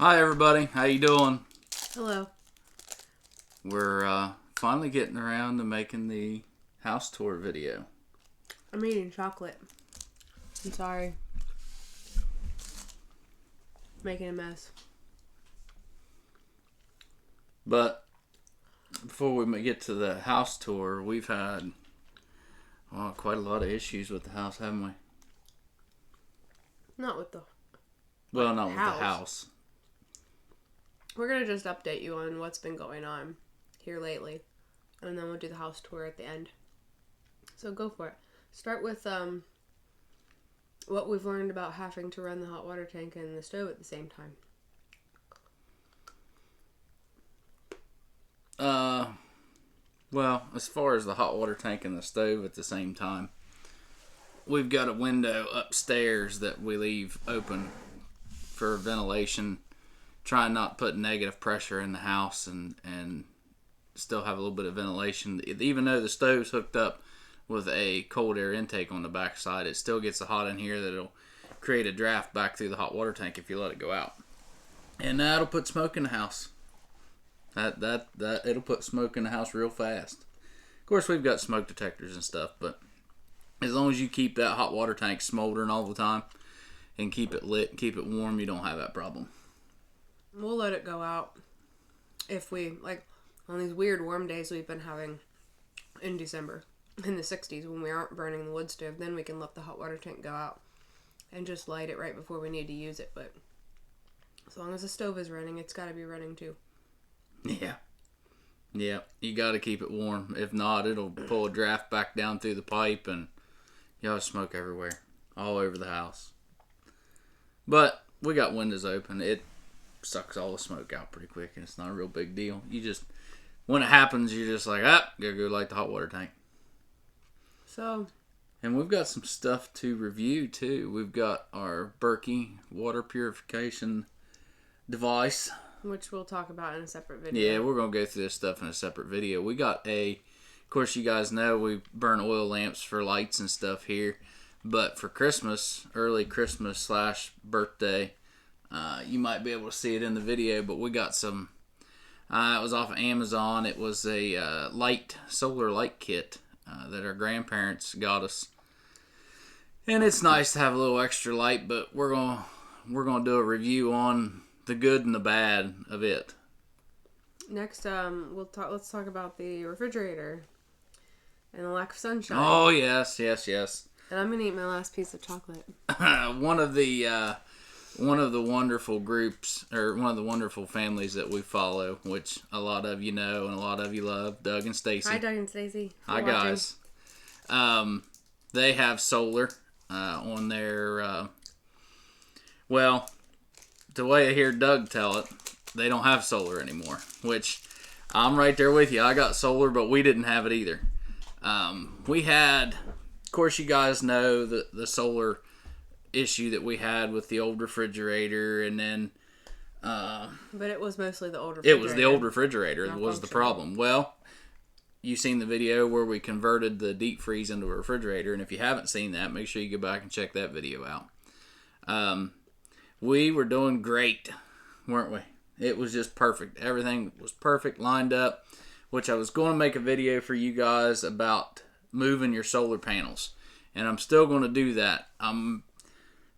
Hi everybody, how you doing? Hello. We're finally getting around to making the house tour video. I'm eating chocolate. I'm sorry. Making a mess. But before we get to the house tour, we've had quite a lot of issues with the house, haven't we? Not with the Well, not with house. the house. We're going to just update you on what's been going on here lately. And then we'll do the house tour at the end. So go for it. Start with what we've learned about having to run the hot water tank and the stove at the same time. Well, as far as the hot water tank and the stove at the same time, we've got a window upstairs that we leave open for ventilation, trying not to put negative pressure in the house and still have a little bit of ventilation. Even though the stove's hooked up with a cold air intake on the backside, it still gets so hot in here that it'll create a draft back through the hot water tank if you let it go out. And that'll put smoke in the house. That it'll put smoke in the house real fast. Of course, we've got smoke detectors and stuff, but as long as you keep that hot water tank smoldering all the time and keep it lit, keep it warm, you don't have that problem. We'll let it go out if we, like, on these weird warm days we've been having in December, in the 60s, when we aren't burning the wood stove, then we can let the hot water tank go out and just light it right before we need to use it. But as long as the stove is running, it's got to be running too. Yeah, you got to keep it warm. If not, it'll pull a draft back down through the pipe and you'll have smoke everywhere, all over the house. But we got windows open. It sucks all the smoke out pretty quick, and it's not a real big deal. You just, when it happens, you're just like, gotta go light the hot water tank. So, and we've got some stuff to review too. We've got our Berkey water purification device, which we'll talk about in a separate video. Yeah, we're gonna go through this stuff in a separate video. We got of course, you guys know we burn oil lamps for lights and stuff here, but for Christmas, early Christmas / birthday, you might be able to see it in the video, but we got some. It was off of Amazon. It was a solar light kit that our grandparents got us, and it's nice to have a little extra light. But we're gonna do a review on the good and the bad of it. Next, let's talk about the refrigerator and the lack of sunshine. Oh yes. And I'm gonna eat my last piece of chocolate. One of the wonderful groups, or one of the wonderful families that we follow, which a lot of you know and a lot of you love, Doug and Stacy. Hi, Doug and Stacy. Hi, guys. They have solar on their. Well, the way I hear Doug tell it, they don't have solar anymore. Which I'm right there with you. I got solar, but we didn't have it either. We had, of course, you guys know the solar issue that we had with the old refrigerator, and then but it was mostly the old refrigerator. It was the old refrigerator that was the problem. Well, you've seen the video where we converted the deep freeze into a refrigerator, and if you haven't seen that, make sure you go back and check that video out. We were doing great, weren't we? It was just perfect. Everything was perfect, lined up, which I was going to make a video for you guys about moving your solar panels, and I'm still going to do that. I'm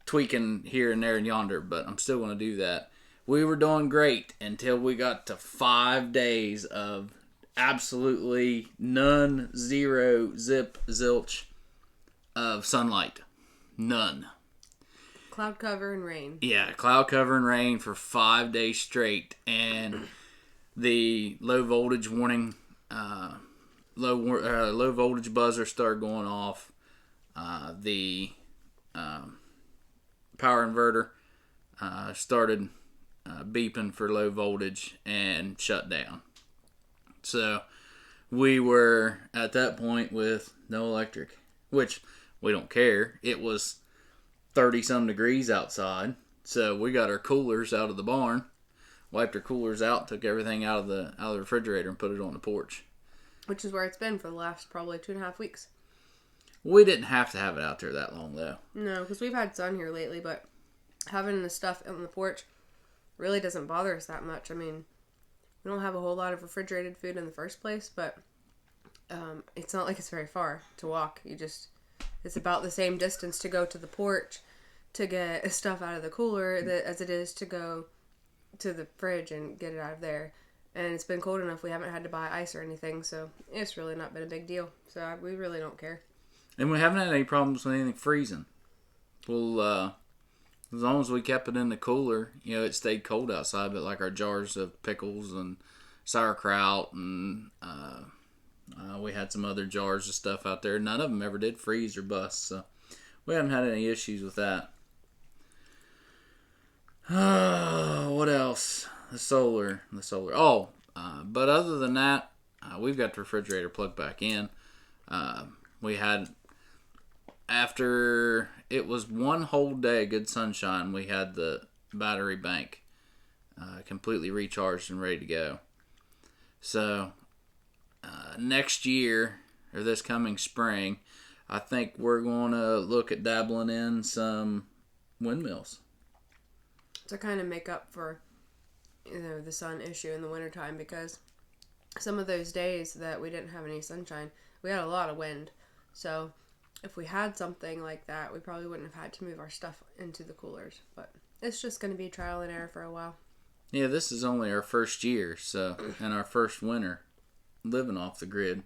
tweaking here and there and yonder, but I'm still going to do that. We were doing great until we got to 5 days of absolutely none, zero, zip, zilch of sunlight. None. Cloud cover and rain. Yeah, cloud cover and rain for 5 days straight, and the low voltage warning, low voltage buzzer started going off. The power inverter started beeping for low voltage and shut down. So we were at that point with no electric, which we don't care. It was 30 some degrees outside, so we got our coolers out of the barn, wiped our coolers out, took everything out of the refrigerator and put it on the porch, which is where it's been for the last probably 2.5 weeks. We didn't have to have it out there that long though. No, because we've had sun here lately, but having the stuff on the porch really doesn't bother us that much. I mean, we don't have a whole lot of refrigerated food in the first place, but it's not like it's very far to walk. It's about the same distance to go to the porch to get stuff out of the cooler as it is to go to the fridge and get it out of there. And it's been cold enough we haven't had to buy ice or anything, so it's really not been a big deal. So we really don't care. And we haven't had any problems with anything freezing. Well, as long as we kept it in the cooler, it stayed cold outside. But like our jars of pickles and sauerkraut, and we had some other jars of stuff out there. None of them ever did freeze or bust, so we haven't had any issues with that. What else? The solar. Oh, but other than that, we've got the refrigerator plugged back in. We had, after it was one whole day of good sunshine, we had the battery bank completely recharged and ready to go. So next year, or this coming spring, I think we're going to look at dabbling in some windmills. To kind of make up for, the sun issue in the wintertime, because some of those days that we didn't have any sunshine, we had a lot of wind. So if we had something like that, we probably wouldn't have had to move our stuff into the coolers. But it's just going to be trial and error for a while. Yeah, this is only our first year, and our first winter living off the grid.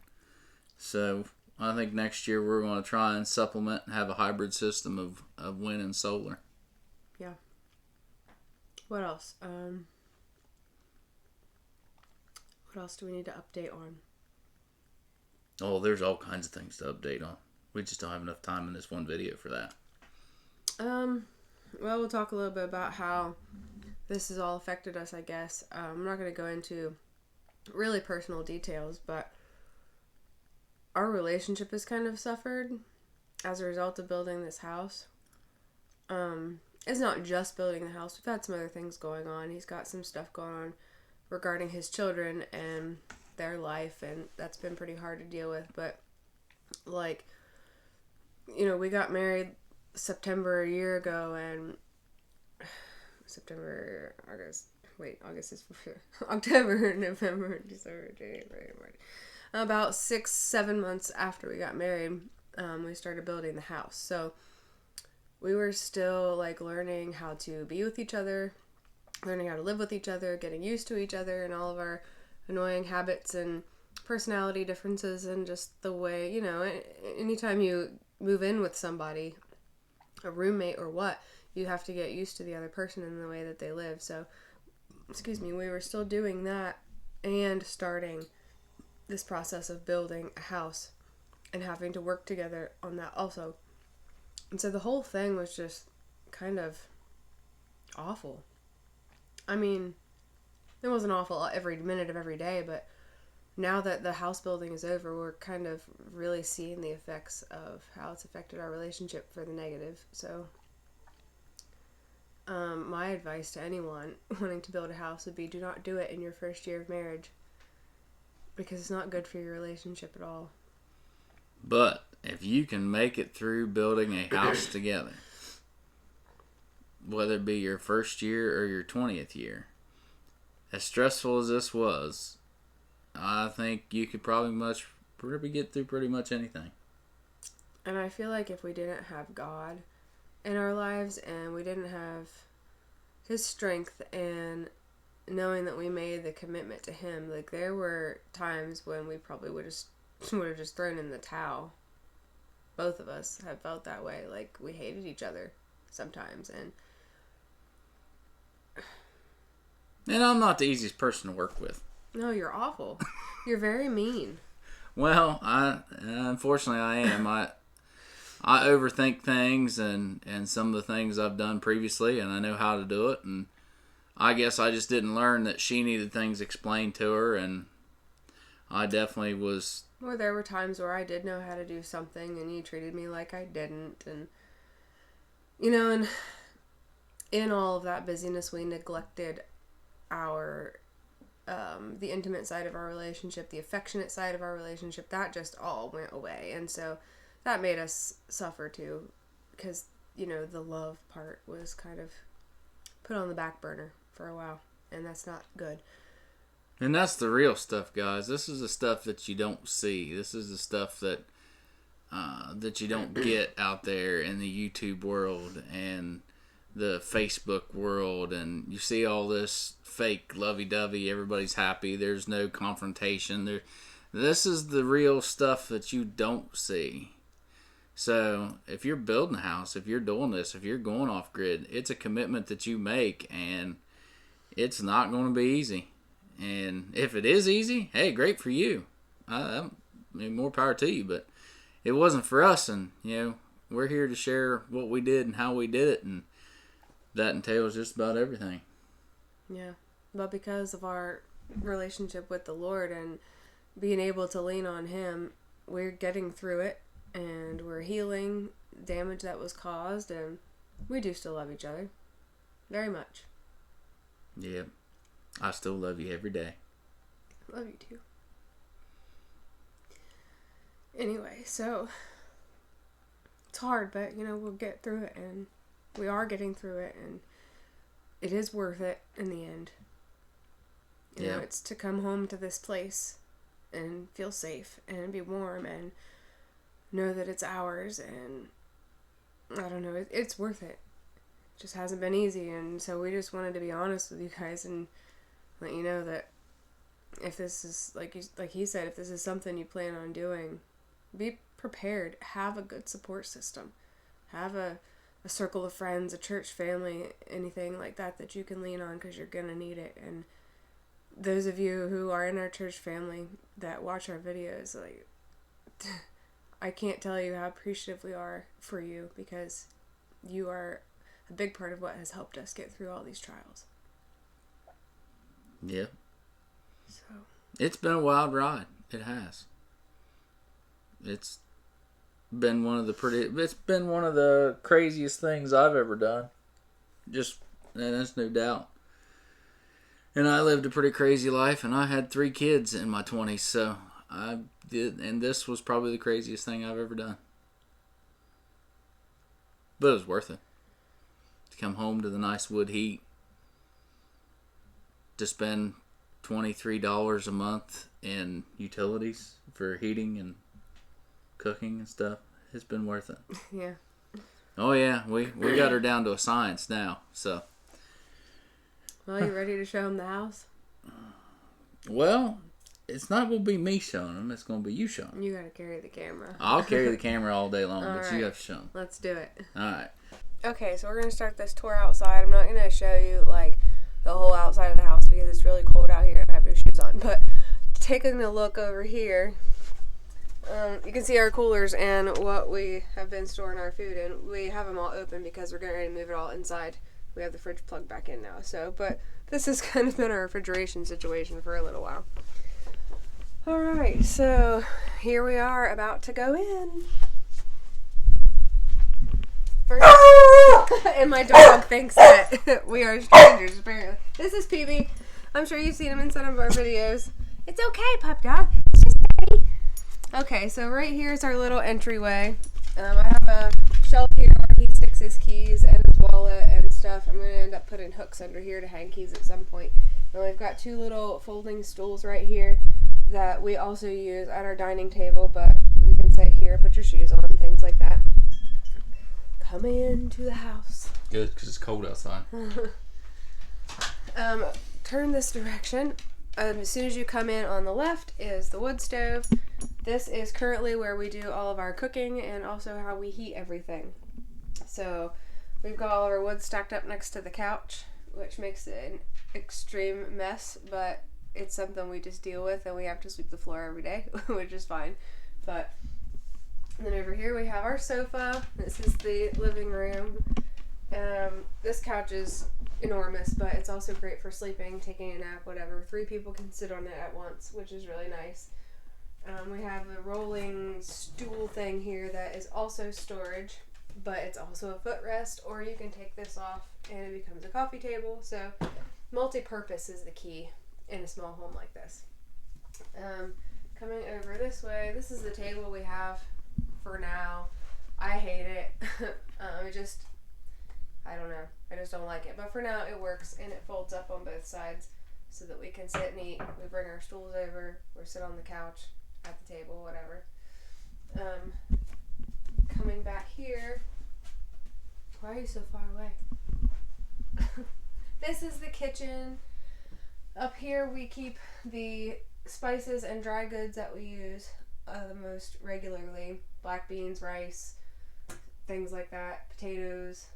So I think next year we're going to try and supplement and have a hybrid system of wind and solar. Yeah. What else? What else do we need to update on? Oh, there's all kinds of things to update on. We just don't have enough time in this one video for that. Well, we'll talk a little bit about how this has all affected us, I guess. I'm not going to go into really personal details, but our relationship has kind of suffered as a result of building this house. It's not just building the house. We've had some other things going on. He's got some stuff going on regarding his children and their life, and that's been pretty hard to deal with. But, we got married September a year ago, and August is October, November, December, January, March. About 6-7 months after we got married, we started building the house. So we were still learning how to be with each other, learning how to live with each other, getting used to each other and all of our annoying habits and personality differences, and just the way, anytime you move in with somebody, a roommate or what, you have to get used to the other person and the way that they live. So, we were still doing that and starting this process of building a house and having to work together on that also. And so the whole thing was just kind of awful. I mean, it wasn't awful every minute of every day, but now that the house building is over, we're kind of really seeing the effects of how it's affected our relationship for the negative. So, my advice to anyone wanting to build a house would be, do not do it in your first year of marriage, because it's not good for your relationship at all. But if you can make it through building a house together, whether it be your first year or your 20th year, as stressful as this was, I think you could probably get through pretty much anything. And I feel like if we didn't have God in our lives, and we didn't have His strength, and knowing that we made the commitment to Him, there were times when we probably would have just thrown in the towel. Both of us have felt that way. We hated each other sometimes, and I'm not the easiest person to work with. No, you're awful. You're very mean. Well, unfortunately I am. I overthink things, and some of the things I've done previously, and I know how to do it, and I guess I just didn't learn that she needed things explained to her, and I definitely was. Or there were times where I did know how to do something, and you treated me like I didn't, and and in all of that busyness, we neglected our the intimate side of our relationship, the affectionate side of our relationship. That just all went away, and so that made us suffer too, because the love part was kind of put on the back burner. for a while, and that's not good. And that's the real stuff, guys. This is the stuff that you don't see. This is the stuff that that you don't get out there in the YouTube world and the Facebook world. And you see all this fake lovey-dovey. Everybody's happy. There's no confrontation. This is the real stuff that you don't see. So if you're building a house, if you're doing this, if you're going off grid, it's a commitment that you make, and it's not going to be easy. And if it is easy, hey, great for you. I mean, more power to you. But it wasn't for us, and we're here to share what we did and how we did it, and that entails just about everything. Yeah, but because of our relationship with the Lord and being able to lean on Him, we're getting through it, and we're healing damage that was caused, and we do still love each other very much. Yeah. I still love you every day. Love you too. Anyway, so it's hard, but we'll get through it, and we are getting through it, and it is worth it in the end. You know, it's to come home to this place and feel safe and be warm and know that it's ours, and I don't know, it's worth it. It just hasn't been easy, and so we just wanted to be honest with you guys and let you know that if this is, like he said, if this is something you plan on doing, be prepared. Have a good support system. Have a circle of friends, a church family, anything like that you can lean on, because you're going to need it. And those of you who are in our church family that watch our videos, like, I can't tell you how appreciative we are for you, because you are a big part of what has helped us get through all these trials. Yeah. So it's been a wild ride. It has. It's been one of the craziest things I've ever done. And that's no doubt. And I lived a pretty crazy life, and I had 3 kids in my 20s, so I did, and this was probably the craziest thing I've ever done. But it was worth it. To come home to the nice wood heat, to spend $23 a month in utilities for heating and cooking and stuff. It's been worth it. Yeah. Oh yeah, we got her down to a science now. So. Well, you ready to show them the house? Well, it's not going to be me showing them. It's going to be you showing them. You got to carry the camera. I'll carry the camera all day long, but right. you have to show them. Let's do it. All right. Okay, so we're going to start this tour outside. I'm not going to show you, the whole outside of the house because it's really cold out here and I have no shoes on. But taking a look over here, you can see our coolers and what we have been storing our food in. We have them all open because we're getting ready to move it all inside. We have the fridge plugged back in now. But this has kind of been our refrigeration situation for a little while. Alright, so here we are about to go in. First, and my dog thinks that we are strangers, apparently. This is PB. I'm sure you've seen him in some of our videos. It's okay, pup dog. It's just Daddy. Okay, so right here is our little entryway. I have a shelf here where he sticks his keys and his wallet and stuff. I'm going to end up putting hooks under here to hang keys at some point. And we've got 2 little folding stools right here that we also use at our dining table, but you can sit here, put your shoes on, things like that. Come into the house. Good, because it's cold outside. Turn this direction. As soon as you come in on the left is the wood stove. This is currently where we do all of our cooking and also how we heat everything. So we've got all of our wood stacked up next to the couch, which makes it an extreme mess, but it's something we just deal with, and we have to sweep the floor every day, which is fine. But then over here we have our sofa. This is the living room. This couch is enormous, but it's also great for sleeping, taking a nap, whatever. 3 people can sit on it at once, which is really nice. We have a rolling stool thing here that is also storage, but it's also a footrest, or you can take this off and it becomes a coffee table. So multi-purpose is the key in a small home like this. Coming over this way, this is the table we have for now. I hate it. I don't know. I just don't like it. But for now, it works, and it folds up on both sides so that we can sit and eat. We bring our stools over, or sit on the couch, at the table, whatever. Coming back here. Why are you so far away? This is the kitchen. Up here we keep the spices and dry goods that we use the most regularly. Black beans, rice, things like that. Potatoes,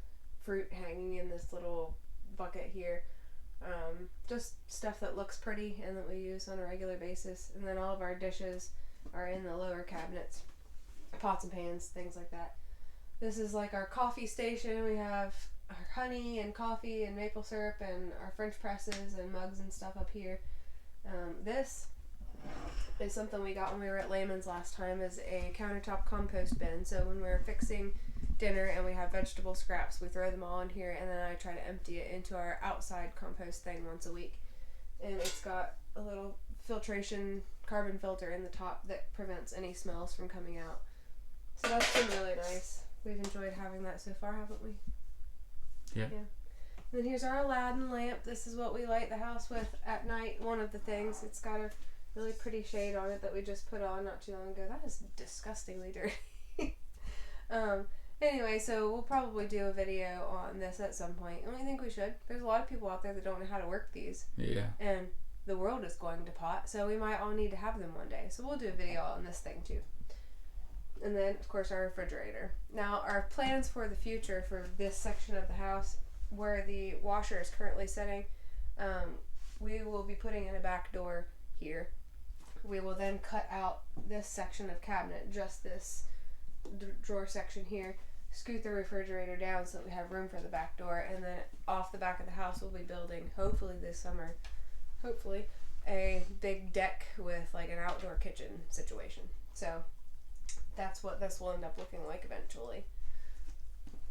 fruit hanging in this little bucket here. Just stuff that looks pretty and that we use on a regular basis. And then all of our dishes are in the lower cabinets. Pots and pans, things like that. This is like our coffee station. We have our honey and coffee and maple syrup and our French presses and mugs and stuff up here. This is something we got when we were at Lehman's last time, is a countertop compost bin. So when we're fixing dinner and we have vegetable scraps, we throw them all in here, and then I try to empty it into our outside compost thing once a week. And it's got a little filtration carbon filter in the top that prevents any smells from coming out. So that's been really nice. We've enjoyed having that so far, haven't we? Yeah. And then here's our Aladdin lamp. This is what we light the house with at night. One of the things. It's got a really pretty shade on it that we just put on not too long ago. That is disgustingly dirty. Anyway, so we'll probably do a video on this at some point. And we think we should. There's a lot of people out there that don't know how to work these. Yeah. And the world is going to pot, so we might all need to have them one day. So we'll do a video on this thing too. And then, of course, our refrigerator. Now, our plans for the future for this section of the house, where the washer is currently sitting, we will be putting in a back door here. We will then cut out this section of cabinet, just this drawer section here, scoot the refrigerator down so that we have room for the back door, and then off the back of the house we'll be building, hopefully this summer, a big deck with like an outdoor kitchen situation. So that's what this will end up looking like eventually.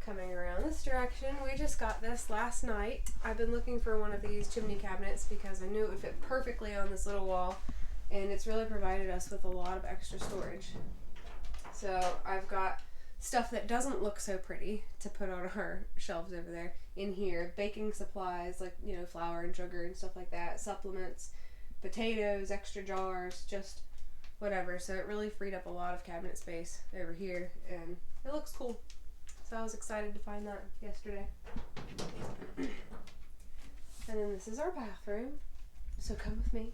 Coming around this direction, we just got this last night. I've been looking for one of these chimney cabinets because I knew it would fit perfectly on this little wall, and it's really provided us with a lot of extra storage. So I've got stuff that doesn't look so pretty to put on our shelves over there in here. Baking supplies like, flour and sugar and stuff like that. Supplements, potatoes, extra jars, just whatever. So it really freed up a lot of cabinet space over here, and it looks cool. So I was excited to find that yesterday. And then this is our bathroom. So come with me.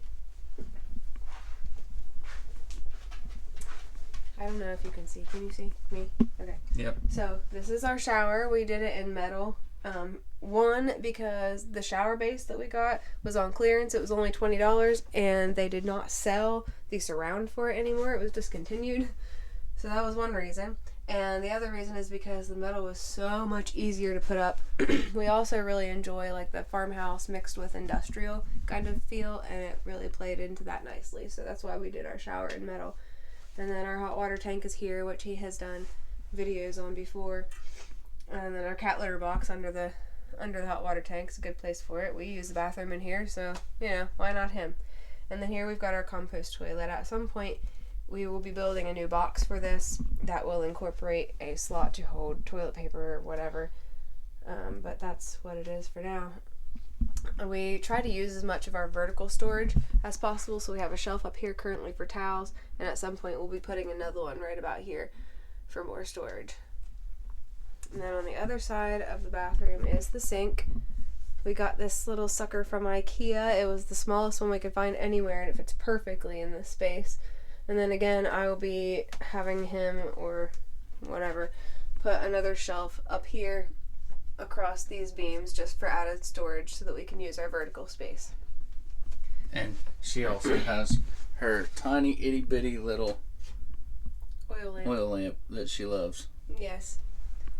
I don't know if you can see. Can you see me? Okay. Yep. So this is our shower. We did it in metal. One, because the shower base that we got was on clearance. It was only $20, and they did not sell the surround for it anymore. It was discontinued. So that was one reason. And the other reason is because the metal was so much easier to put up. We also really enjoy like the farmhouse mixed with industrial kind of feel, and it really played into that nicely. So that's why we did our shower in metal. And then our hot water tank is here, which he has done videos on before. And then our cat litter box under the hot water tank is a good place for it. We use the bathroom in here, so why not him? And then here we've got our compost toilet. At some point we will be building a new box for this that will incorporate a slot to hold toilet paper or whatever. But that's what it is for now. We try to use as much of our vertical storage as possible, so we have a shelf up here currently for towels, and at some point we'll be putting another one right about here for more storage. And then on the other side of the bathroom is the sink. We got this little sucker from IKEA. It was the smallest one we could find anywhere, and it fits perfectly in this space. And then again, I will be having him, or whatever, put another shelf up here across these beams just for added storage so that we can use our vertical space. And she also has her tiny itty bitty little oil lamp that she loves. Yes.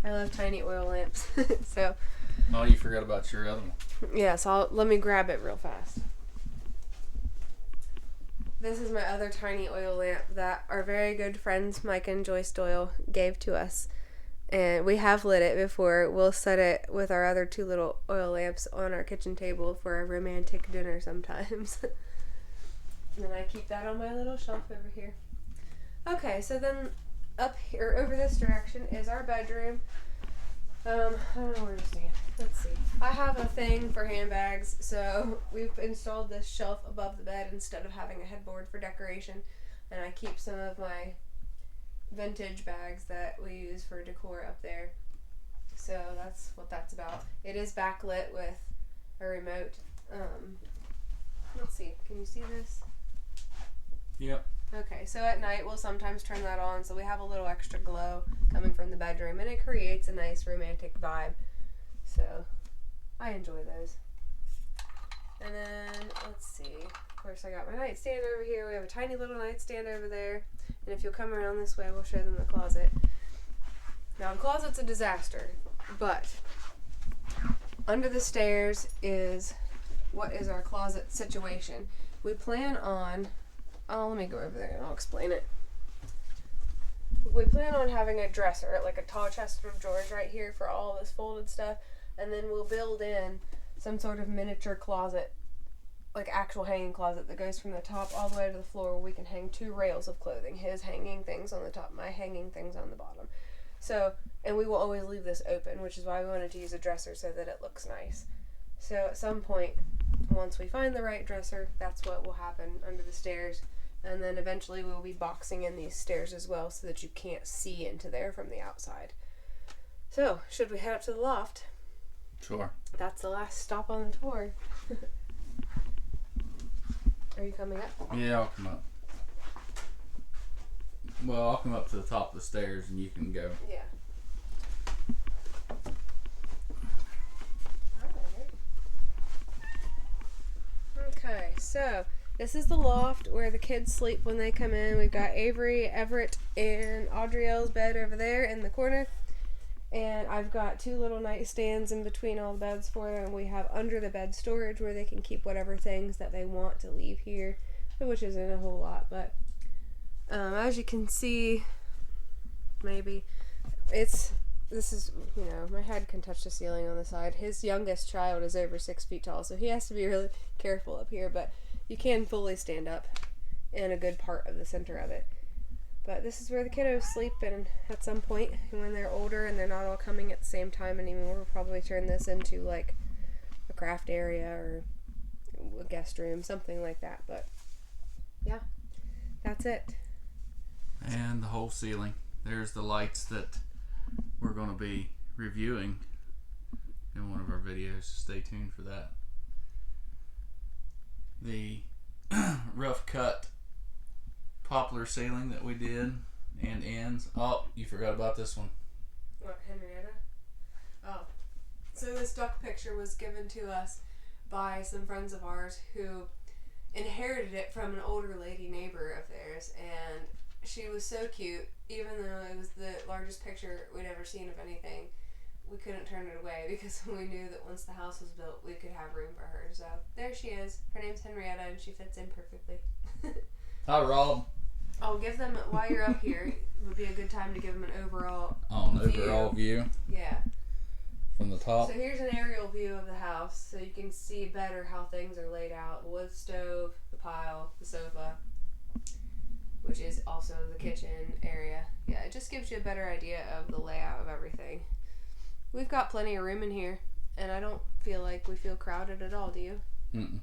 I love tiny oil lamps. So. Oh, you forgot about your other one. Yes, let me grab it real fast. This is my other tiny oil lamp that our very good friends Mike and Joyce Doyle gave to us. And we have lit it before. We'll set it with our other two little oil lamps on our kitchen table for a romantic dinner sometimes. And then I keep that on my little shelf over here. Okay, so then up here, over this direction, is our bedroom. I don't know where to stand. Let's see. I have a thing for handbags, so we've installed this shelf above the bed instead of having a headboard for decoration, and I keep some of my vintage bags that we use for decor up there. So that's what that's about. It is backlit with a remote. Let's see. Can you see this? Yep. Okay, so at night we'll sometimes turn that on, so we have a little extra glow coming from the bedroom, and it creates a nice romantic vibe. So I enjoy those. And then let's see. Of course, I got my nightstand over here. We have a tiny little nightstand over there, and if you'll come around this way, we'll show them the closet. Now the closet's a disaster, but under the stairs is what is our closet situation. We plan on, let me go over there and I'll explain it. We plan on having a dresser, like a tall chest of drawers right here for all this folded stuff, and then we'll build in some sort of miniature closet, like actual hanging closet that goes from the top all the way to the floor, where we can hang 2 rails of clothing, his hanging things on the top, my hanging things on the bottom. So, and we will always leave this open, which is why we wanted to use a dresser, so that it looks nice. So at some point, once we find the right dresser, that's what will happen under the stairs. And then eventually we'll be boxing in these stairs as well, so that you can't see into there from the outside. So, should we head up to the loft? Sure. That's the last stop on the tour. Are you coming up? Yeah, I'll come up. Well, I'll come up to the top of the stairs and you can go. Yeah. Okay, so this is the loft where the kids sleep when they come in. We've got Avery, Everett, and Audrielle's bed over there in the corner. And I've got 2 little nightstands in between all the beds for them. We have under the bed storage where they can keep whatever things that they want to leave here, which isn't a whole lot, but as you can see, maybe, this is, my head can touch the ceiling on the side. His youngest child is over 6 feet tall, so he has to be really careful up here, but you can fully stand up in a good part of the center of it. But this is where the kiddos sleep, and at some point, when they're older and they're not all coming at the same time anymore, we'll probably turn this into like a craft area or a guest room, something like that. But yeah, that's it. And the whole ceiling. There's the lights that we're going to be reviewing in one of our videos. Stay tuned for that. The rough cut poplar ceiling that we did and ends. Oh, you forgot about this one. What, Henrietta? Oh. So this duck picture was given to us by some friends of ours who inherited it from an older lady neighbor of theirs, and she was so cute. Even though it was the largest picture we'd ever seen of anything, we couldn't turn it away because we knew that once the house was built, we could have room for her. So there she is. Her name's Henrietta, and she fits in perfectly. Hi, Rob. I'll give them, while you're up here, it would be a good time to give them an overall view. Yeah. From the top. So here's an aerial view of the house, so you can see better how things are laid out. The wood stove, the pile, the sofa, which is also the kitchen area. Yeah, it just gives you a better idea of the layout of everything. We've got plenty of room in here, and I don't feel like we feel crowded at all, do you? Mm-mm.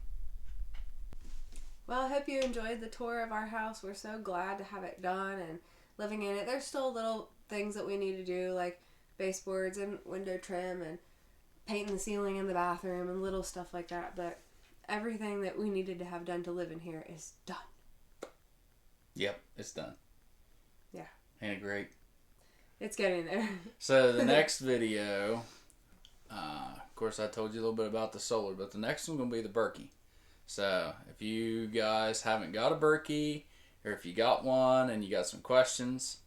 Well, I hope you enjoyed the tour of our house. We're so glad to have it done and living in it. There's still little things that we need to do, like baseboards and window trim and painting the ceiling in the bathroom and little stuff like that, but everything that we needed to have done to live in here is done. Yep, it's done. Yeah. Ain't it great? It's getting there. So the next video, of course I told you a little bit about the solar, but the next one's going to be the Berkey. So if you guys haven't got a Berkey, or if you got one and you got some questions,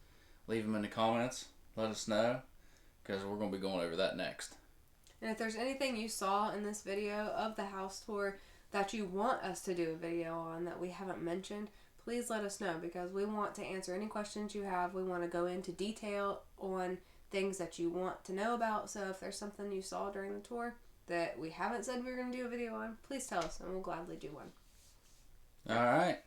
leave them in the comments. Let us know, because we're going to be going over that next. And if there's anything you saw in this video of the house tour that you want us to do a video on that we haven't mentioned, please let us know, because we want to answer any questions you have. We want to go into detail on things that you want to know about. So if there's something you saw during the tour that we haven't said we were going to do a video on, please tell us and we'll gladly do one. All right.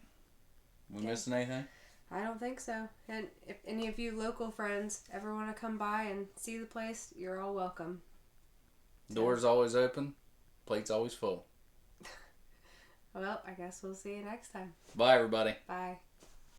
We missing anything? I don't think so. And if any of you local friends ever want to come by and see the place, you're all welcome. Doors always open, plates always full. Well, I guess we'll see you next time. Bye, everybody. Bye.